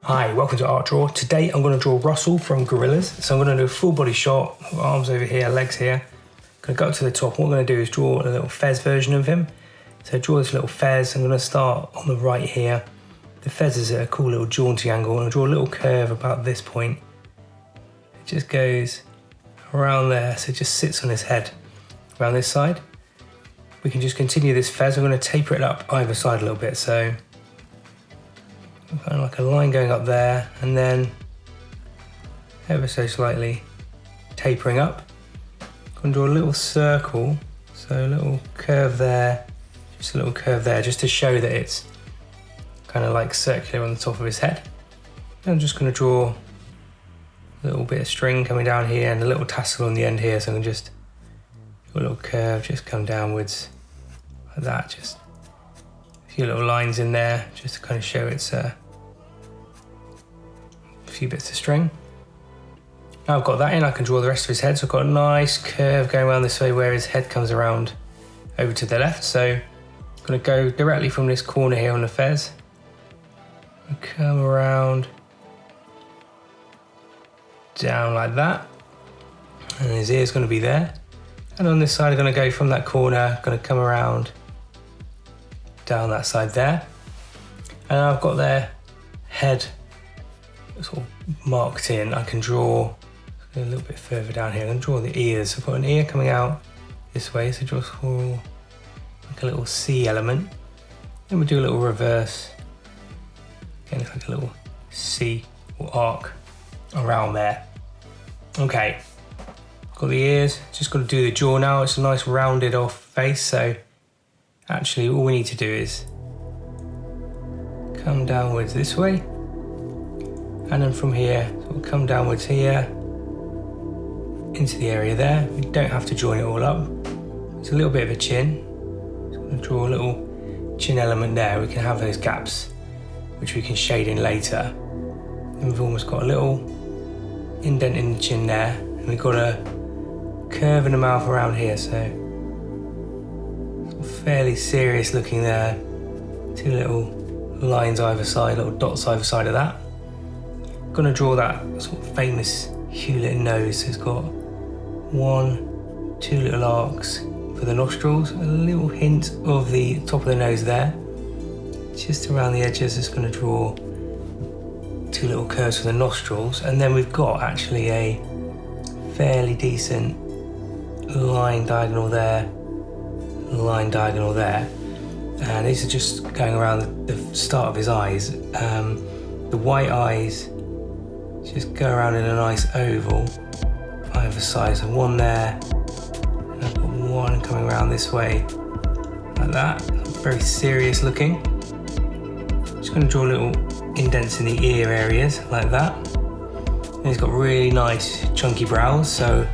Hi, welcome to Art Draw. Today I'm going to draw Russel from Gorillaz. So I'm going to do a full body shot, arms over here, legs here. I'm going to go up to the top. What I'm going to do is draw a little fez version of him. So draw this little fez. I'm going to start on the right here. The fez is at a cool little jaunty angle. And I'll draw a little curve about this point. It just goes around there, so it just sits on his head around this side. We can just continue this fez. I'm going to taper it up either side a little bit. So kind of like a line going up there and then ever so slightly tapering up. I'm going to draw a little circle, so a little curve there, just a little curve there, just to show that it's kind of like circular on the top of his head. And I'm just going to draw a little bit of string coming down here and a little tassel on the end here, so I'm going to just do a little curve, just come downwards like that, just a few little lines in there, just to kind of show it's a few bits of string. Now I've got that in, I can draw the rest of his head. So I've got a nice curve going around this way where his head comes around over to the left. So I'm going to go directly from this corner here on the fez. And come around down like that. And his ear's going to be there. And on this side I'm going to go from that corner, going to come around down that side there. And I've got their head sort of marked in. I can draw a little bit further down here. I'm going to draw the ears. I've got an ear coming out this way, so draw like a little C element. Then we do a little reverse. Again, it's like a little C or arc around there. Okay, got the ears. Just got to do the jaw now. It's a nice rounded off face, so actually all we need to do is come downwards this way. And then from here, we'll come downwards here into the area there. We don't have to join it all up. It's a little bit of a chin. So I'm going to draw a little chin element there. We can have those gaps, which we can shade in later. And we've almost got a little indent in the chin there. And we've got a curve in the mouth around here. So fairly serious looking there. Two little lines either side, little dots either side of that. I'm going to draw that sort of famous Hewlett nose. So it's got two little arcs for the nostrils, a little hint of the top of the nose there. Just around the edges, it's going to draw two little curves for the nostrils. And then we've got actually a fairly decent line diagonal there, line diagonal there. And these are just going around the start of his eyes. The white eyes just go around in a nice oval either side. So one there, and I've got one coming around this way like that. Very serious looking. Just going to draw little indents in the ear areas like that. And he's got really nice chunky brows, so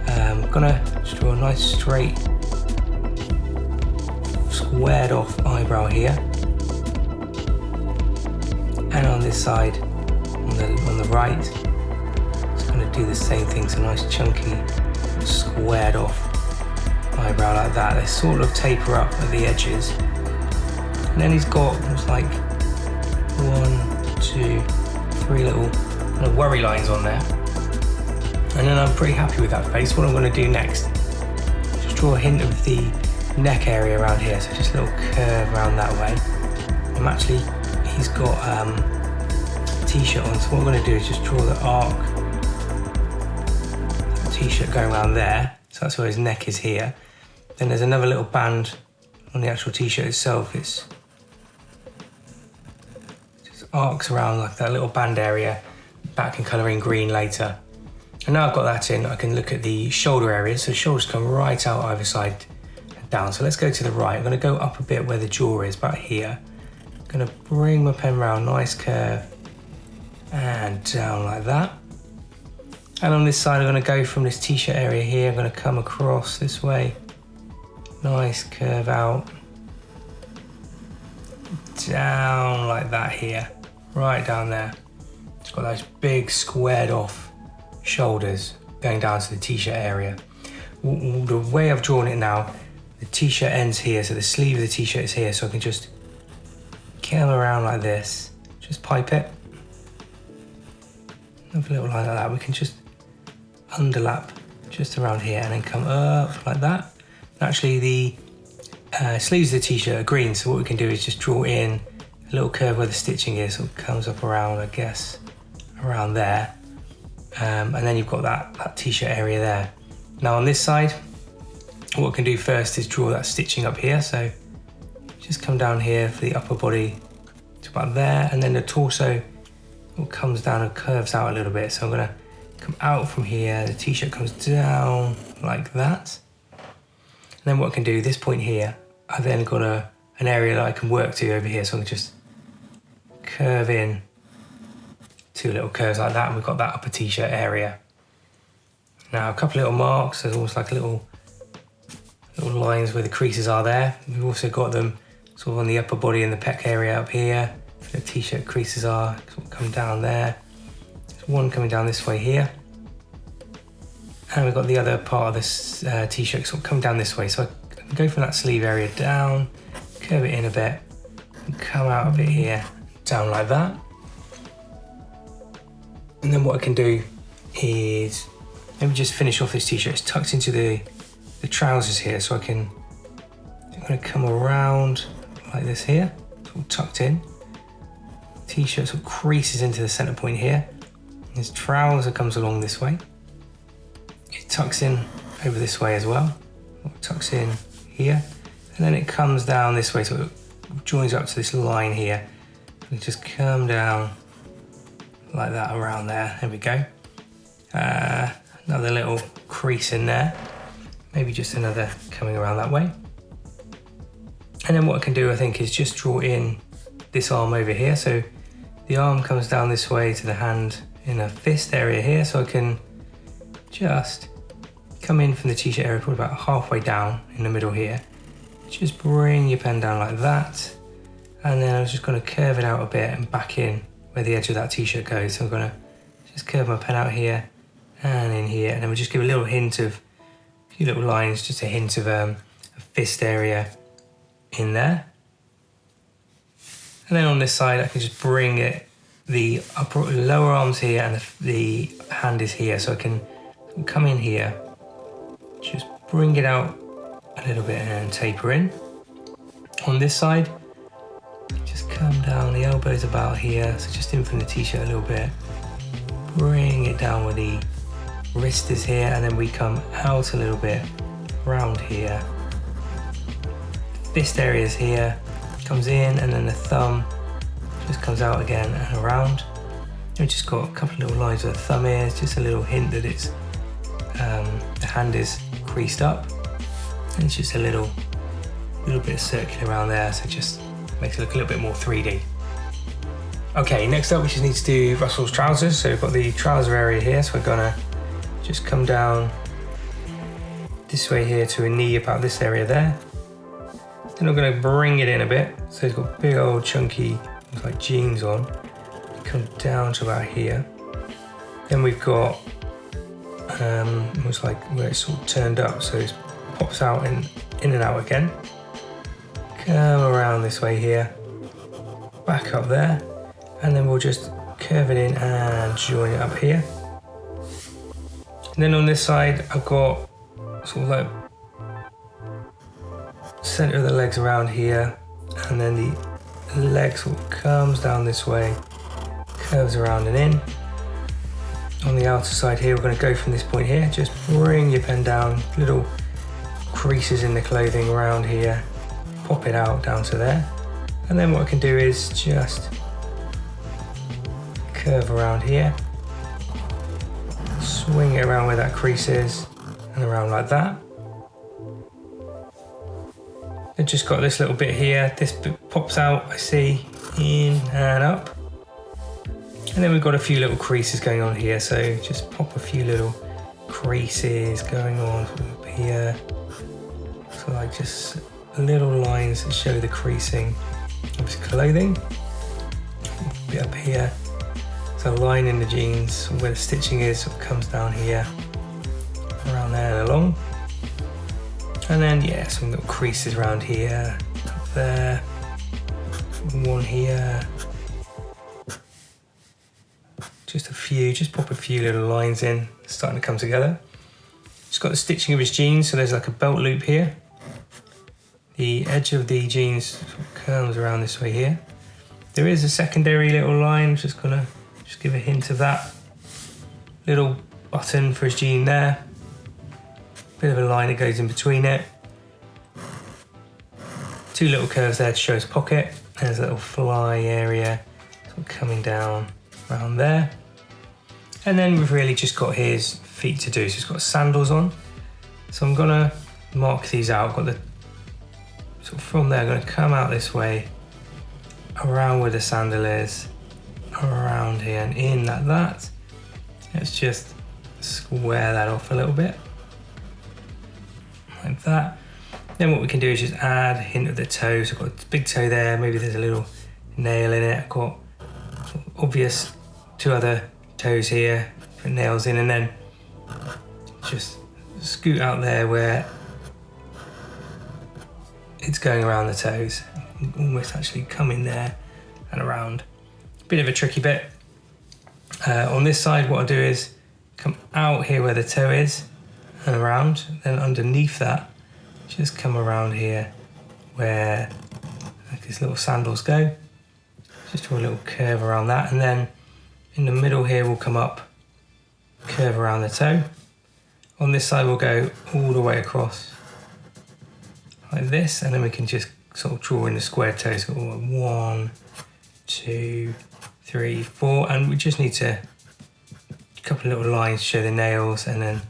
I'm gonna just draw a nice straight squared off eyebrow here. And on this side, on the right, just going to do the same thing, so nice chunky squared off eyebrow like that. They sort of taper up at the edges. And then he's got just like 1, 2, 3 little kind of worry lines on there. And then I'm pretty happy with that face. What I'm going to do next, just draw a hint of the neck area around here, so just a little curve around that way. He's got a t-shirt on, so what I'm going to do is just draw the arc t-shirt going around there, so that's where his neck is here. Then there's another little band on the actual t-shirt itself. It's just arcs around like that little band area. That can colour in green later. And now I've got that in, I can look at the shoulder area. So the shoulders come right out either side down. So let's go to the right. I'm going to go up a bit where the jaw is, about here. I'm going to bring my pen around, nice curve, and down like that. And on this side, I'm going to go from this t-shirt area here. I'm going to come across this way, nice curve out, down like that here, right down there. It's got those big squared off shoulders going down to the t-shirt area. The way I've drawn it now, the t-shirt ends here, so the sleeve of the t-shirt is here, so I can just come around like this, just pipe it, another little line like that. We can just underlap just around here and then come up like that. Actually, the sleeves of the t-shirt are green, so what we can do is just draw in a little curve where the stitching is, so it comes up around, I guess, around there. And then you've got that t-shirt area there. Now on this side, what we can do first is draw that stitching up here. So just come down here for the upper body to about there, and then the torso comes down and curves out a little bit. So I'm gonna come out from here, the t-shirt comes down like that. And then what I can do, this point here, I've then got an area that I can work to over here. So I can just curve in two little curves like that, and we've got that upper t-shirt area. Now a couple little marks, there's almost like little lines where the creases are there. We've also got them sort of on the upper body and the pec area up here. The t-shirt creases are sort of come down there. There's one coming down this way here. And we've got the other part of this t-shirt sort of come down this way. So I can go from that sleeve area down, curve it in a bit, and come out a bit here, down like that. And then what I can do is maybe just finish off this t-shirt. It's tucked into the trousers here, so I'm going to come around like this here, sort of tucked in. T-shirt sort of creases into the center point here. His trouser comes along this way. It tucks in over this way as well. It tucks in here, and then it comes down this way, so it joins up to this line here. We just come down like that around there. There we go. Another little crease in there. Maybe just another coming around that way. And then what I can do, I think, is just draw in this arm over here. So the arm comes down this way to the hand in a fist area here. So I can just come in from the t-shirt area, probably about halfway down in the middle here. Just bring your pen down like that. And then I'm just going to curve it out a bit and back in where the edge of that t-shirt goes. So I'm going to just curve my pen out here and in here. And then we'll just give a little hint of a few little lines, just a hint of a fist area in there. And then on this side, I can just bring it, the lower arms here and the hand is here. So I can come in here, just bring it out a little bit and taper in. On this side, just come down, the elbows about here, so just in from the t-shirt a little bit. Bring it down where the wrist is here, and then we come out a little bit around here. Fist area is here, comes in, and then the thumb just comes out again and around. We've just got a couple of little lines where the thumb is, just a little hint that it's the hand is creased up. And it's just a little bit of circular around there, so it just makes it look a little bit more 3D. Okay, next up we just need to do Russell's trousers. So we've got the trouser area here, so we're gonna just come down this way here to a knee about this area there. Then I'm gonna bring it in a bit, so it's got big old chunky, looks like jeans on. Come down to about here. Then we've got almost like where it's sort of turned up, so it pops out and in and out again. Come around this way here, back up there, and then we'll just curve it in and join it up here. And then on this side, I've got sort of like center of the legs around here, and then the leg sort of comes down this way, curves around and in. On the outer side here, we're going to go from this point here, just bring your pen down, little creases in the clothing around here, pop it out down to there. And then what I can do is just curve around here, swing it around where that crease is, and around like that. I've just got this little bit here, this bit pops out, I see, in and up. And then we've got a few little creases going on here, so just pop a few little creases going on up here. So like just little lines that show the creasing of his clothing. A bit up here. So a line in the jeans where the stitching is, so it comes down here, around there and along. And then yeah, some little creases around here, up there, one here. just pop a few little lines in, starting to come together. Just got the stitching of his jeans, so there's like a belt loop here. The edge of the jeans sort of curls around this way here. There is a secondary little line, just gonna give a hint of that. Little button for his jean there. Bit of a line that goes in between it. Two little curves there to show his pocket. There's a little fly area sort of coming down around there. And then we've really just got his feet to do. So he's got sandals on. So I'm gonna mark these out. I've got the sort of from there, I'm gonna come out this way, around where the sandal is, around here and in like that. Let's just square that off a little bit, like that. Then what we can do is just add a hint of the toes. I've got a big toe there, maybe there's a little nail in it. I've got sort of obvious 2 other toes here, put nails in, and then just scoot out there where it's going around the toes. Almost actually come in there and around. Bit of a tricky bit. On this side, what I'll do is come out here where the toe is and around, then underneath that, just come around here where like his little sandals go. Just draw a little curve around that, and then in the middle here we'll come up, curve around the toe. On this side we'll go all the way across like this, and then we can just sort of draw in the square toes. So 1, 2, 3, 4, and we just need to a couple of little lines to show the nails, and then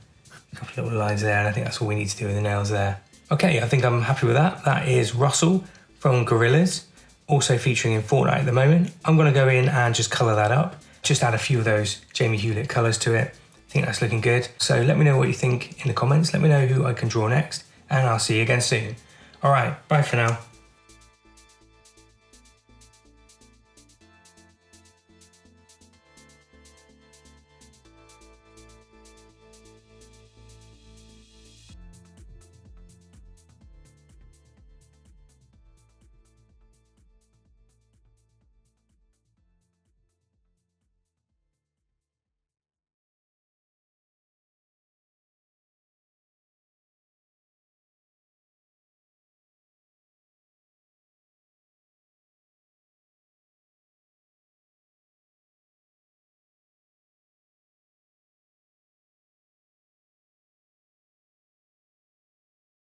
a couple of little lines there, and I think that's all we need to do with the nails there. Okay, I think I'm happy with that. That is Russel from Gorillaz, also featuring in Fortnite at the moment. I'm gonna go in and just color that up, just add a few of those Jamie Hewlett colors to it. I think that's looking good. So let me know what you think in the comments. Let me know who I can draw next, and I'll see you again soon. All right, bye for now.